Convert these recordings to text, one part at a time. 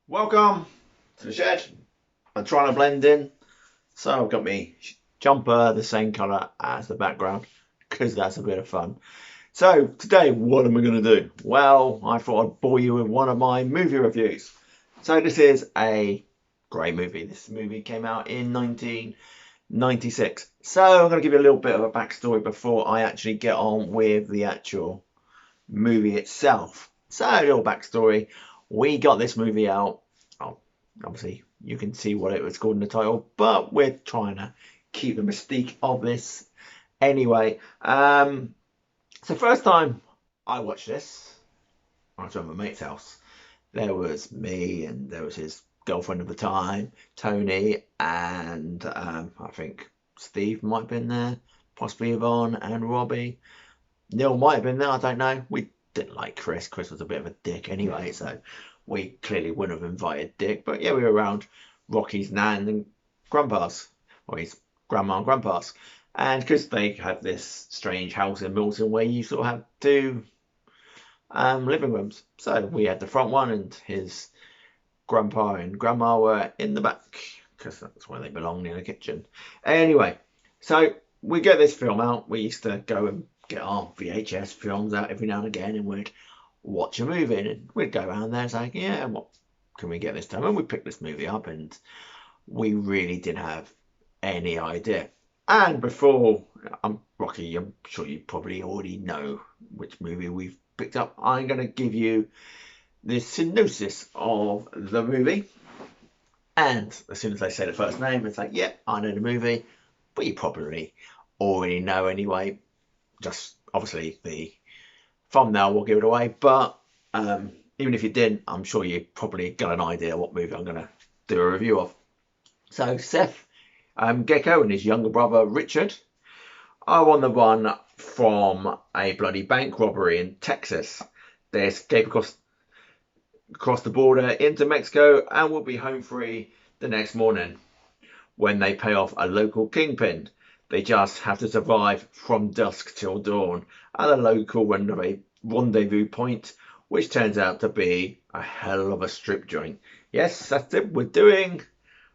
Welcome to the shed. I'm trying to blend in, so I've got my jumper the same colour as the background because that's a bit of fun. So today, what am I going to do? Well, I thought I'd bore you with one of my movie reviews. So this is a great movie. This movie came out in 1996. So I'm going to give you a little bit of a backstory before I actually get on with the actual movie itself. So a little backstory. We got this movie out. Oh, obviously, you can see what it was called in the title, but we're trying to keep the mystique of this anyway. So first time I watched this, I was at my mate's house. There was me and there was his girlfriend at the time, Tony, and I think Steve might have been there, possibly Yvonne and Robbie. Neil might have been there, I don't know. We didn't like Chris. Chris was a bit of a dick anyway, so we clearly wouldn't have invited Dick. But yeah, we were around Rocky's nan and grandpa's, or his grandma and grandpa's. And because they have this strange house in Milton where you sort of have two living rooms. So we had the front one and his grandpa and grandma were in the back because that's where they belong, in the kitchen. Anyway, so we get this film out. We used to go and get our VHS films out every now and again and we'd watch a movie and we'd go around there and say, yeah, what can we get this time? And we picked this movie up and we really didn't have any idea. And before, Rocky, I'm sure you probably already know which movie we've picked up. I'm going to give you the synopsis of the movie. And as soon as I say the first name, it's like, yep, I know the movie. But you probably already know anyway. Just obviously the thumbnail will give it away. But even if you didn't, I'm sure you probably got an idea what movie I'm going to do a review of. So Seth Gecko and his younger brother Richard are on the run from a bloody bank robbery in Texas. They escape across the border into Mexico and will be home free the next morning when they pay off a local kingpin. They just have to survive from dusk till dawn at a local rendezvous point, which turns out to be a hell of a strip joint. Yes, that's it. We're doing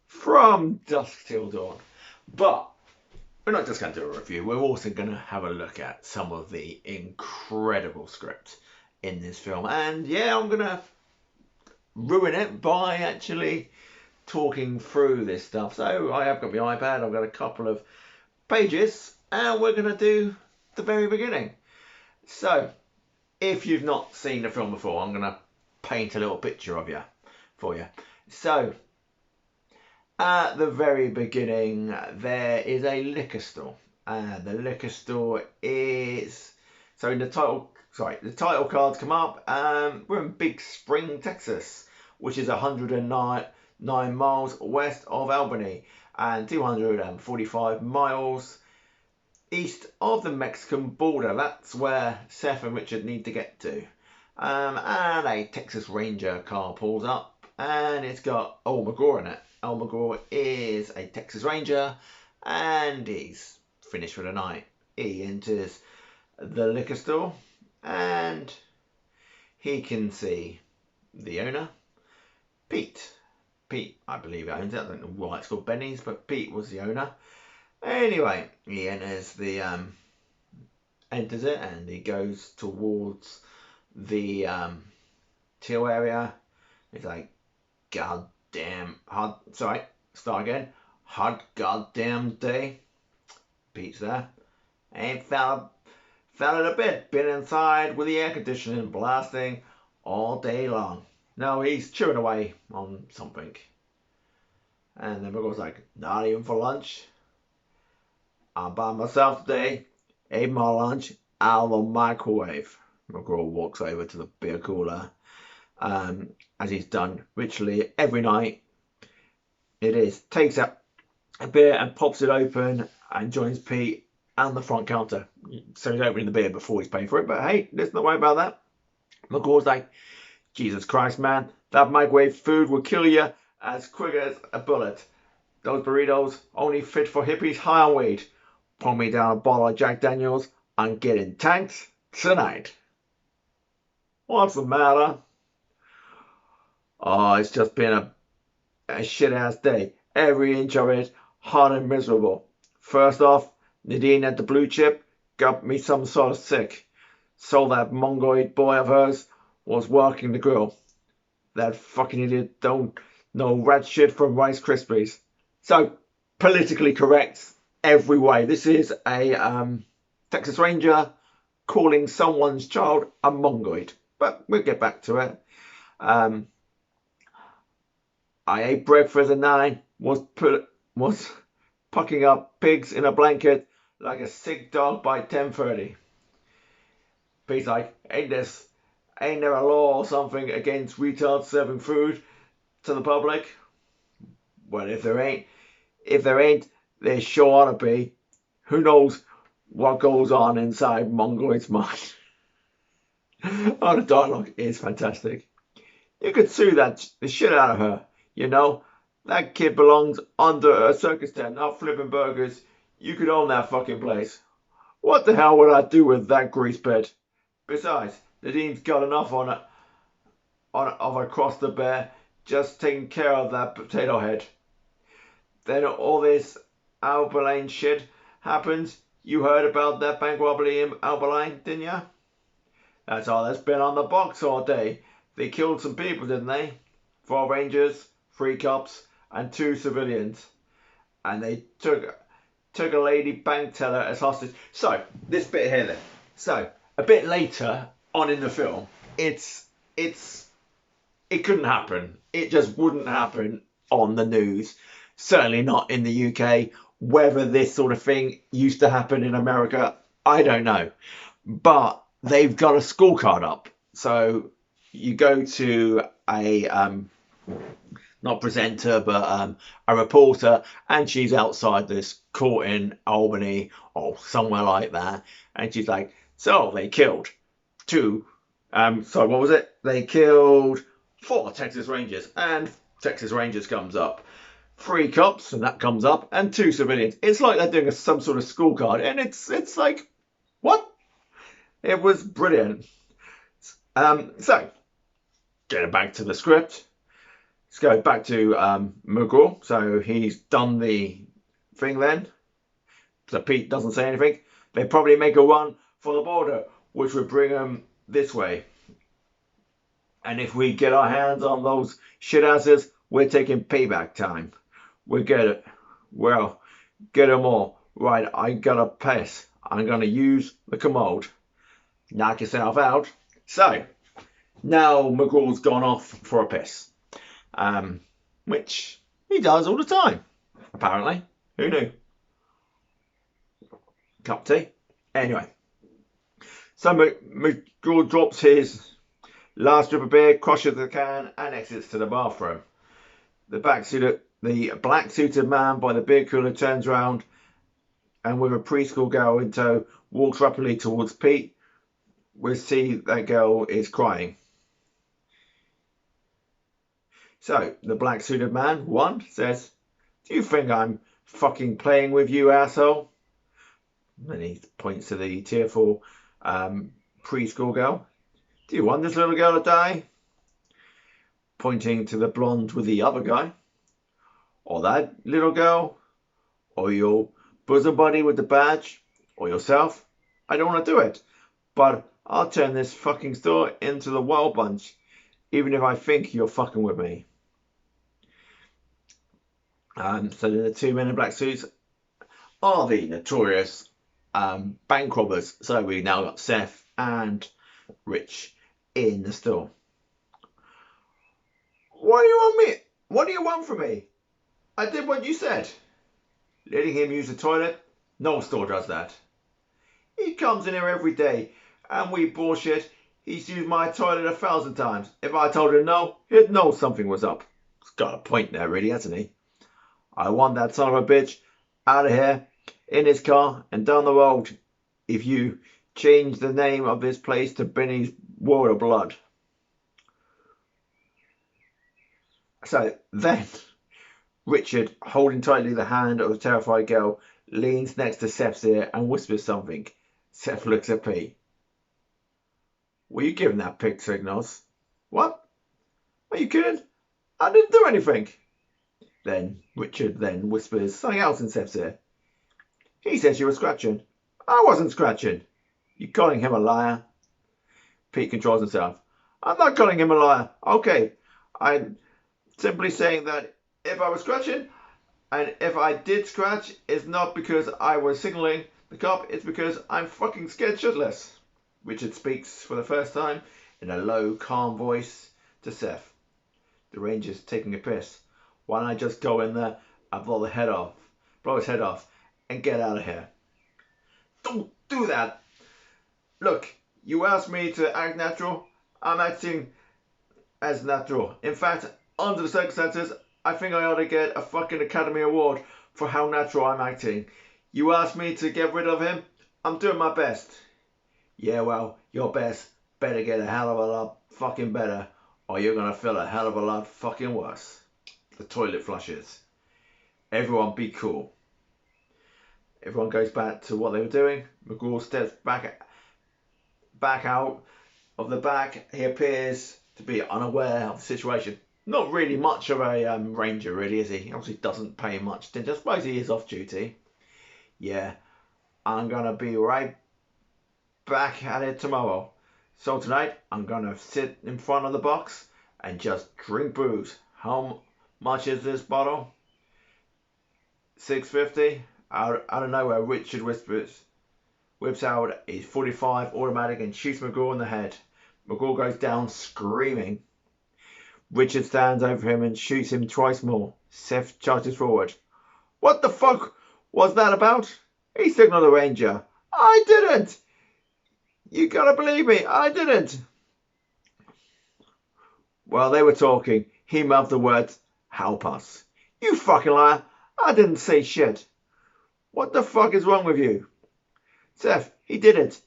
From Dusk Till Dawn. But we're not just going to do a review. We're also going to have a look at some of the incredible script in this film. And yeah, I'm going to ruin it by actually talking through this stuff. So I have got my iPad. I've got a couple of pages and we're going to do the very beginning. So if you've not seen the film before, I'm going to paint a little picture of you for you. So at the very beginning there is a liquor store. The liquor store is, so in the title cards come up. We're in Big Spring, Texas, which is 109 miles west of Albany and 245 miles east of the Mexican border. That's where Seth and Richard need to get to. And a Texas Ranger car pulls up and it's got Earl McGraw in it. Earl McGraw is a Texas Ranger and he's finished for the night. He enters the liquor store and he can see the owner, Pete. Pete, I believe, owns it. I don't know why it's called Benny's, but Pete was the owner. Anyway, he enters it and he goes towards the till area. He's like, God damn, hot goddamn day. Pete's there. Ain't found it a bit. Been inside with the air conditioning blasting all day long. No, he's chewing away on something. And then McGraw's like, not even for lunch? I'm by myself today. Ate my lunch out of the microwave. McGraw walks over to the beer cooler, as he's done ritually every night. Takes out a beer and pops it open and joins Pete on the front counter. So he's opening the beer before he's paying for it. But hey, let's not worry about that. McGraw's like, Jesus Christ, man, that microwave food will kill you as quick as a bullet. Those burritos only fit for hippies high on weed. Pour me down a bottle of Jack Daniels. I'm getting tanked tonight. What's the matter? Oh, it's just been a shit ass day. Every inch of it hot and miserable. First off, Nadine at the blue chip got me some sort of sick. So that mongoloid boy of hers was working the grill. That fucking idiot don't know rat shit from Rice Krispies. So, politically correct every way. This is a Texas Ranger calling someone's child a mongoloid. But we'll get back to it. I ate breakfast at 9, was pucking up pigs in a blanket like a sick dog by 10:30. Pete's like, ain't there a law or something against retards serving food to the public? Well, if there ain't, there sure ought to be. Who knows what goes on inside Mongoloid's mind? Oh, the dialogue is fantastic. You could sue the shit out of her, you know? That kid belongs under a circus tent, not flipping burgers. You could own that fucking place. What the hell would I do with that grease pit? Besides, Nadine's got enough of across the bear just taking care of that potato head. Then all this Albaline shit happens. You heard about that bank robbery in Albaline, didn't ya? That's all that's been on the box all day. They killed some people, didn't they? 4 Rangers, 3 cops, and 2 civilians. And they took a lady bank teller as hostage. So, this bit here then. So, a bit later on in the film, it couldn't happen. It just wouldn't happen on the news. Certainly not in the UK. Whether this sort of thing used to happen in America, I don't know. But they've got a scorecard up. So you go to a not presenter, but a reporter, and she's outside this court in Albany or somewhere like that, and she's like, so they killed 2. So what was it? They killed 4 Texas Rangers, and Texas Rangers comes up. 3 cops, and that comes up, and 2 civilians. It's like they're doing some sort of scorecard, and it's like, what? It was brilliant. So, getting back to the script, let's go back to McGraw. So he's done the thing then. So Pete doesn't say anything. They probably make a run for the border, which would bring them this way. And if we get our hands on those shit asses, we're taking payback time. We get it. Well, get them all. Right, I got a piss. I'm going to use the commode. Knock yourself out. So, now McGraw's gone off for a piss. Which he does all the time, apparently. Who knew? Cup of tea. Anyway. So McGraw drops his last drip of beer, crushes the can, and exits to the bathroom. The black suited man by the beer cooler turns around and with a preschool girl in tow walks rapidly towards Pete. We see that girl is crying. So the black suited man, 1, says, do you think I'm fucking playing with you, asshole? And he points to the tearful preschool girl. Do you want this little girl to die? Pointing to the blonde with the other guy. Or that little girl. Or your bosom buddy with the badge. Or yourself. I don't want to do it. But I'll turn this fucking store into the Wild Bunch. Even if I think you're fucking with me. So the 2 men in black suits are the notorious bank robbers. So we now got Seth and Rich in the store. What do you want me? What do you want from me? I did what you said. Letting him use the toilet? No store does that. He comes in here every day and we bullshit. He's used my toilet 1,000 times. If I told him no, he'd know something was up. He's got a point there, really, hasn't he? I want that son of a bitch out of here, in his car, and down the road. If you change the name of this place to Benny's World of Blood. So then, Richard, holding tightly the hand of the terrified girl, leans next to Seth's ear and whispers something. Seth looks at Pete. Were you giving that pig signals? What? Are you kidding? I didn't do anything. Then Richard then whispers something else in Seth's ear. He says you were scratching. I wasn't scratching. You calling him a liar? Pete controls himself. I'm not calling him a liar. Okay, I'm simply saying that if I was scratching, and if I did scratch, it's not because I was signaling the cop, it's because I'm fucking scared shitless. Richard speaks for the first time in a low, calm voice to Seth. The ranger's taking a piss. Why don't I just go in there and blow his head off, and get out of here? Don't do that. Look, you asked me to act natural. I'm acting as natural. In fact, under the circumstances, I think I ought to get a fucking Academy Award for how natural I'm acting. You asked me to get rid of him. I'm doing my best. Yeah, well, your best better get a hell of a lot fucking better, or you're gonna feel a hell of a lot fucking worse. The toilet flushes. Everyone be cool. Everyone goes back to what they were doing. McGraw steps back out of the back. He appears to be unaware of the situation. Not really much of a ranger, really, is he? He obviously doesn't pay much attention. I suppose he is off duty. Yeah, I'm gonna be right back at it tomorrow. So tonight, I'm gonna sit in front of the box and just drink booze. How much is this bottle? $6.50. Out of nowhere, Richard whips out his .45 automatic and shoots McGraw in the head. McGraw goes down screaming. Richard stands over him and shoots him twice more. Seth charges forward. What the fuck was that about? He signaled the ranger. I didn't! You gotta believe me, I didn't! While they were talking, he mouthed the words, help us. You fucking liar! I didn't say shit. What the fuck is wrong with you? Seth, he did it.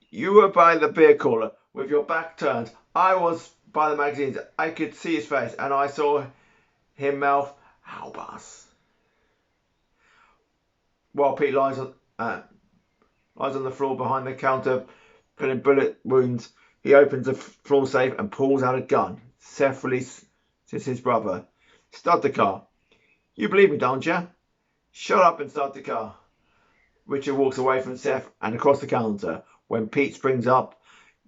You were by the beer cooler with your back turned. I was by the magazines. I could see his face and I saw him mouth, help us. While Pete lies on the floor behind the counter, pulling bullet wounds, he opens a floor safe and pulls out a gun. Seth releases his brother. Start the car. You believe me, don't you? Shut up and start the car. Richard walks away from Seth and across the counter when Pete springs up,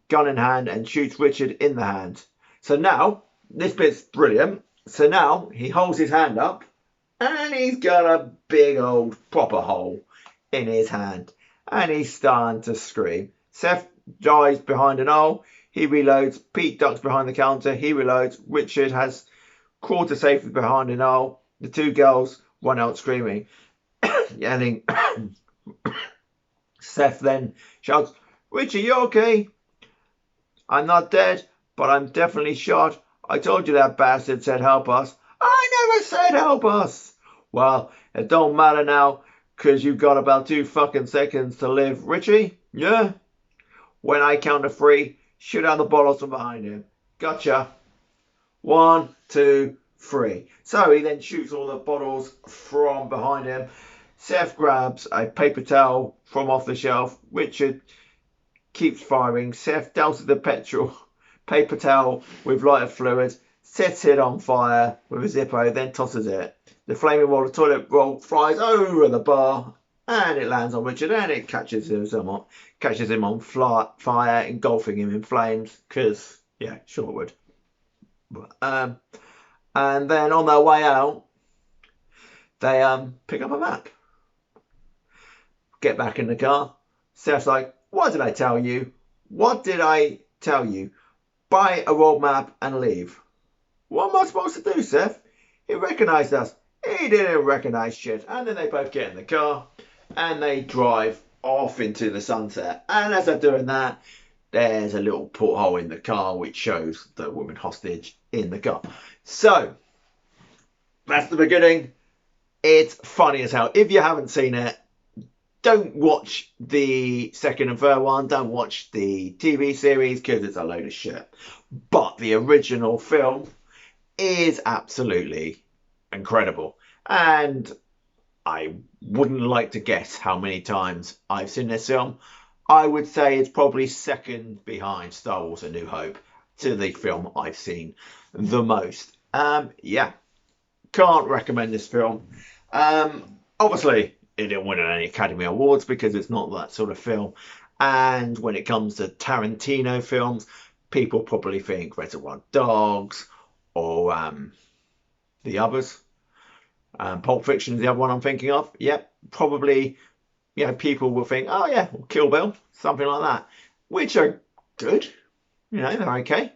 gun in hand, and shoots Richard in the hand. So now, this bit's brilliant. So now he holds his hand up and he's got a big old proper hole in his hand and he's starting to scream. Seth dives behind an hole. He reloads. Pete ducks behind the counter. He reloads. Richard has crawled to safety behind an hole. The two girls run out screaming, yelling. Seth then shouts, Richie, you okay? I'm not dead, but I'm definitely shot. I told you that bastard said help us. I never said help us. Well, it don't matter now, 'cause you've got about 2 fucking seconds to live. Richie, yeah? When I count to 3, shoot out the bottles from behind him. Gotcha. 1, 2, 3. So he then shoots all the bottles from behind him. Seth grabs a paper towel from off the shelf. Richard keeps firing. Seth douses the paper towel with lighter fluid, sets it on fire with a Zippo, then tosses it. The flaming roll of toilet roll flies over the bar and it lands on Richard and it catches him on fire, engulfing him in flames, because, yeah, sure it would. And then on their way out, they pick up a map. Get back in the car. Seth's like, what did I tell you? What did I tell you? Buy a road map and leave. What am I supposed to do, Seth? He recognised us. He didn't recognise shit. And then they both get in the car and they drive off into the sunset. And as they're doing that, there's a little porthole in the car which shows the woman hostage in the car. So, that's the beginning. It's funny as hell. If you haven't seen it, don't watch the second and third one. Don't watch the TV series because it's a load of shit. But the original film is absolutely incredible. And I wouldn't like to guess how many times I've seen this film. I would say it's probably second behind Star Wars A New Hope to the film I've seen the most. Yeah, can't recommend this film. Obviously, it didn't win any Academy Awards because it's not that sort of film. And when it comes to Tarantino films, people probably think Reservoir Dogs or the others. Pulp Fiction is the other one I'm thinking of. Yep, probably, people will think, oh yeah, Kill Bill, something like that, which are good. They're okay.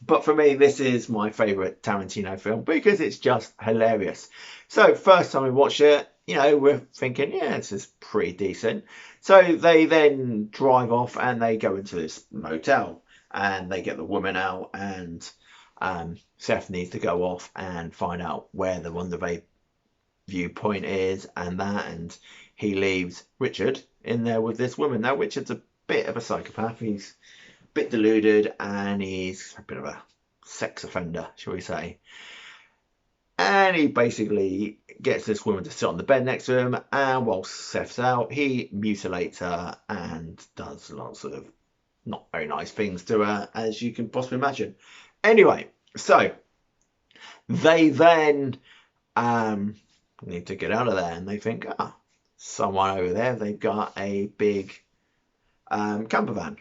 But for me, this is my favourite Tarantino film because it's just hilarious. So first time we watched it, we're thinking, yeah, this is pretty decent. So they then drive off and they go into this motel and they get the woman out, and Seth needs to go off and find out where the rendezvous viewpoint is and that, and he leaves Richard in there with this woman. Now Richard's a bit of a psychopath. He's a bit deluded and he's a bit of a sex offender, shall we say. And he basically gets this woman to sit on the bed next to him, and while Seth's out, he mutilates her and does lots of not very nice things to her, as you can possibly imagine. Anyway, so they then need to get out of there, and they think, someone over there, they've got a big camper van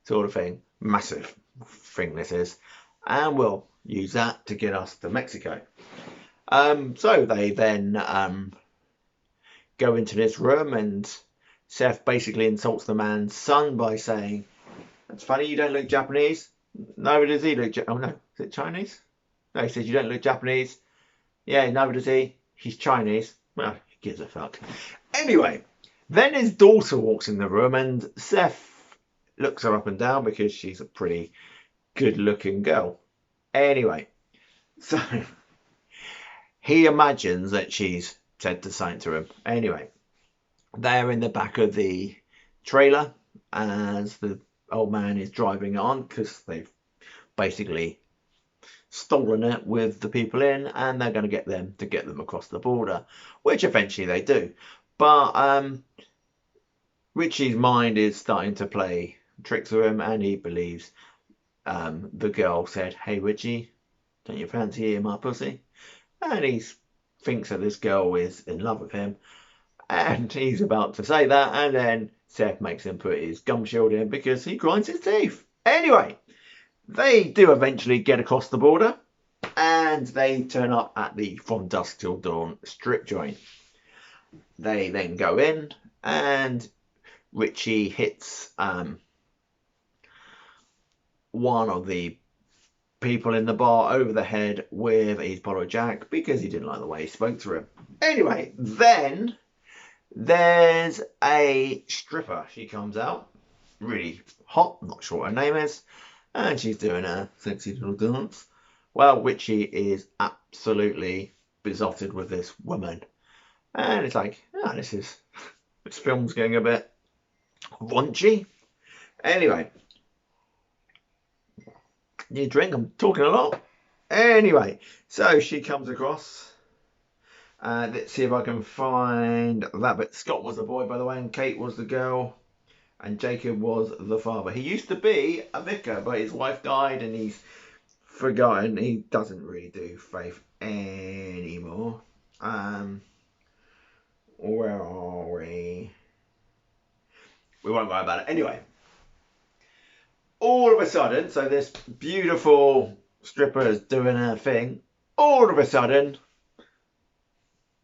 sort of thing, massive thing this is, and we'll use that to get us to Mexico. So they then go into this room, and Seth basically insults the man's son by saying, "That's funny, you don't look Japanese." Neither does he look. Oh no, is it Chinese? No, he says, "You don't look Japanese." Yeah, neither does he. He's Chinese. Well, he gives a fuck. Anyway, then his daughter walks in the room, and Seth looks her up and down because she's a pretty good-looking girl. Anyway, so he imagines that she's said to something to him. Anyway, they're in the back of the trailer as the old man is driving on because they've basically stolen it with the people in, and they're going to get them across the border, which eventually they do. But Richie's mind is starting to play tricks with him, and he believes the girl said, "Hey Richie, don't you fancy eating my pussy?" And he thinks that this girl is in love with him, and he's about to say that, and then Seth makes him put his gum shield in because he grinds his teeth. Anyway, they do eventually get across the border, and they turn up at the From Dusk Till Dawn strip joint. They then go in, and Richie hits one of the people in the bar over the head with a bottle of Jack because he didn't like the way he spoke to him. Anyway, then there's a stripper. She comes out, really hot, not sure what her name is, and she's doing a sexy little dance. Well, Richie is absolutely besotted with this woman, and it's like, this film's getting a bit raunchy. Anyway, you drink, I'm talking a lot. Anyway, so she comes across. Let's see if I can find that bit. Scott was the boy, by the way, and Kate was the girl, and Jacob was the father. He used to be a vicar, but his wife died, and he's forgotten. He doesn't really do faith anymore. Where are we? We won't worry about it. Anyway, all of a sudden, so this beautiful stripper is doing her thing. All of a sudden,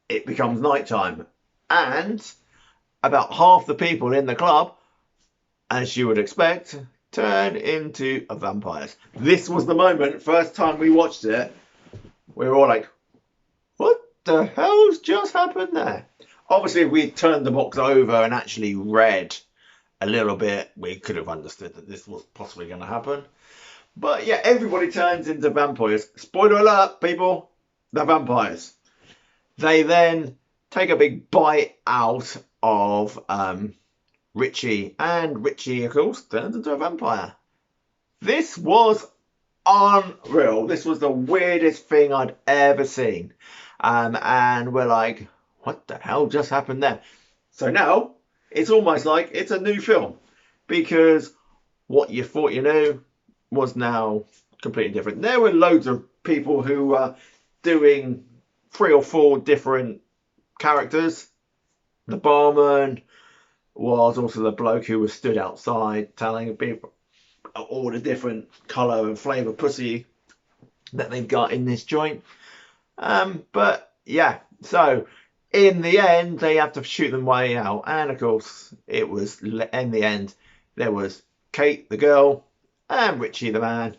it becomes nighttime, and about half the people in the club, as you would expect, turn into vampires. This was the moment, first time we watched it, we were all like, what the hell's just happened there? Obviously, if we turned the box over and actually read a little bit, we could have understood that this was possibly going to happen. But yeah, everybody turns into vampires. Spoiler alert, people, they're vampires. They then take a big bite out of Richie, and Richie, of course, turns into a vampire. This was unreal. This was the weirdest thing I'd ever seen. And we're like, what the hell just happened there? So now, it's almost like it's a new film, because what you thought you knew was now completely different. There were loads of people who were doing 3 or 4 different characters. The barman was also the bloke who was stood outside telling people all the different colour and flavour pussy that they've got in this joint. But yeah, so in the end, they have to shoot them way out. And of course, it was in the end, there was Kate, the girl, and Richie, the man.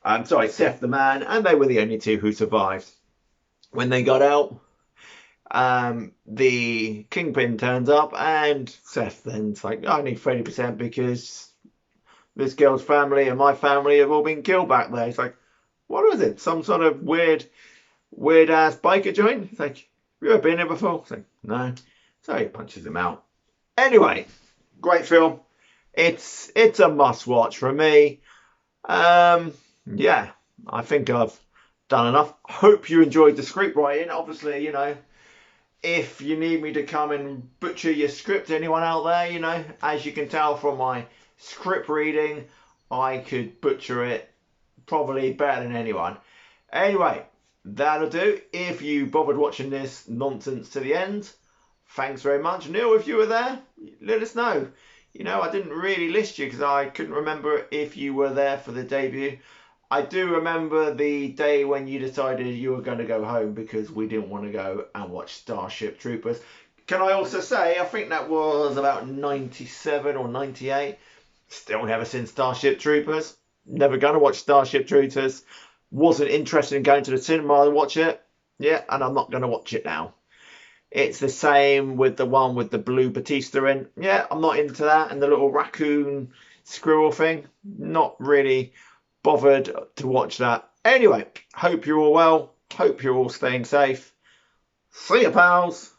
I'm sorry, Seth, the man, and they were the only 2 who survived. When they got out, the Kingpin turns up, and Seth then's like, I need 30% because this girl's family and my family have all been killed back there. He's like, what is it? Some sort of weird ass biker joint? He's like, have you ever been here before? He's like, no. So he punches him out. Anyway, great film. It's a must watch for me. Yeah, I think I've done enough. Hope you enjoyed the script writing. Obviously, if you need me to come and butcher your script, anyone out there, as you can tell from my script reading, I could butcher it probably better than anyone. Anyway, that'll do. If you bothered watching this nonsense to the end, thanks very much. Neil, if you were there, let us know. I didn't really list you because I couldn't remember if you were there for the debut. I do remember the day when you decided you were going to go home because we didn't want to go and watch Starship Troopers. Can I also say, I think that was about 97 or 98. Still never seen Starship Troopers. Never going to watch Starship Troopers. Wasn't interested in going to the cinema to watch it. Yeah, and I'm not going to watch it now. It's the same with the one with the blue Batista in. Yeah, I'm not into that. And the little raccoon squirrel thing. Not really bothered to watch that. Anyway, hope you're all well. Hope you're all staying safe. See ya, pals.